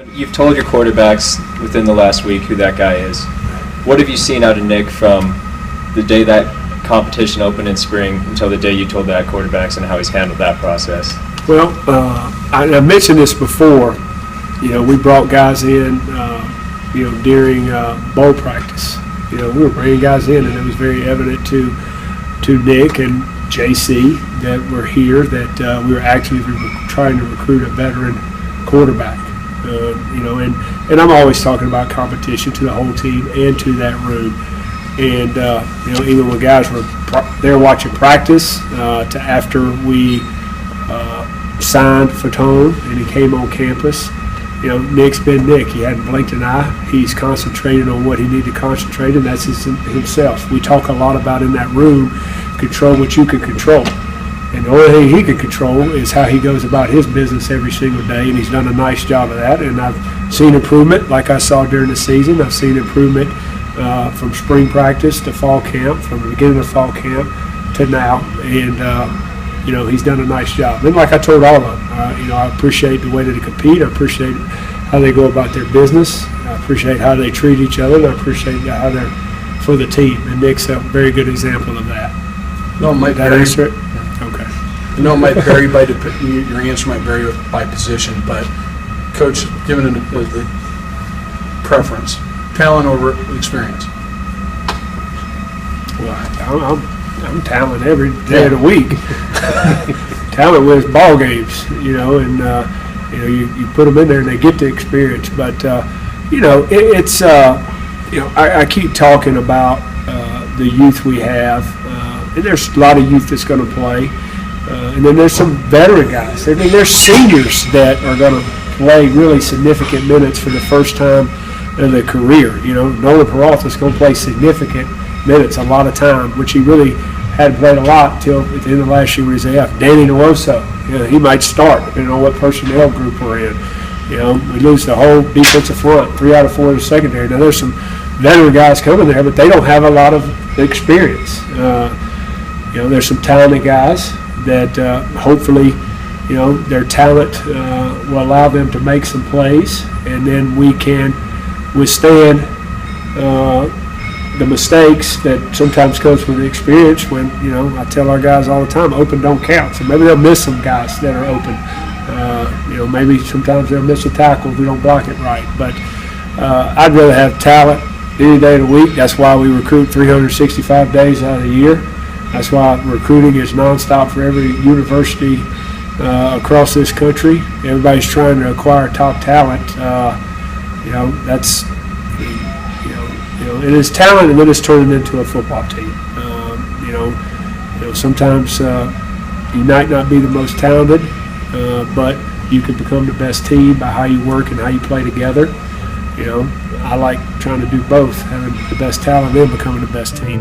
You've told your quarterbacks within the last week who that guy is. What have you seen out of Nick from the day that competition opened in spring until the day you told that quarterbacks, and how he's handled that process? Well, I mentioned this before. We brought guys in, during bowl practice. We were bringing guys in, and it was very evident to Nick and JC that we're here, that we were actually trying to recruit a veteran quarterback. And I'm always talking about competition to the whole team and to that room. And even when guys were there watching practice, to after we signed Fatone and he came on campus, Nick's been Nick. He hadn't blinked an eye. He's concentrated on what he needed to concentrate, and that's himself. We talk a lot about in that room, control what you can control. And the only thing he can control is how he goes about his business every single day, and he's done a nice job of that. And I've seen improvement like I saw during the season. I've seen improvement from spring practice to fall camp, from the beginning of fall camp to now. And, he's done a nice job. And like I told all of them, I appreciate the way that they compete. I appreciate how they go about their business. I appreciate how they treat each other, and I appreciate how they're for the team. And Nick's a very good example of that. No, Mike. Did that answer it? Okay. No, it might vary by your answer might vary by position, but Coach, given the preference, talent over experience. Well, I'm talent every day of the week. Talent wins ball games, and you put them in there and they get the experience. But it's I keep talking about the youth we have, and there's a lot of youth that's going to play. And then there's some veteran guys. I mean, there's seniors that are going to play really significant minutes for the first time in their career. Nolan Peralta's going to play significant minutes a lot of time, which he really hadn't played a lot until at the end of last year when he was AF. Danny Nwosu, he might start depending on what personnel group we're in. We lose the whole defensive front, 3 out of 4 in the secondary. Now there's some veteran guys coming there, but they don't have a lot of experience. There's some talented guys that hopefully, their talent will allow them to make some plays, and then we can withstand the mistakes that sometimes comes with the experience. When I tell our guys all the time, open don't count. So maybe they'll miss some guys that are open. Maybe sometimes they'll miss a tackle if we don't block it right. But I'd rather have talent any day of the week. That's why we recruit 365 days out of the year. That's why recruiting is nonstop for every university across this country. Everybody's trying to acquire top talent. That's it is talent, and then it's turning into a football team. Sometimes you might not be the most talented, but you can become the best team by how you work and how you play together. I like trying to do both, having the best talent and becoming the best team.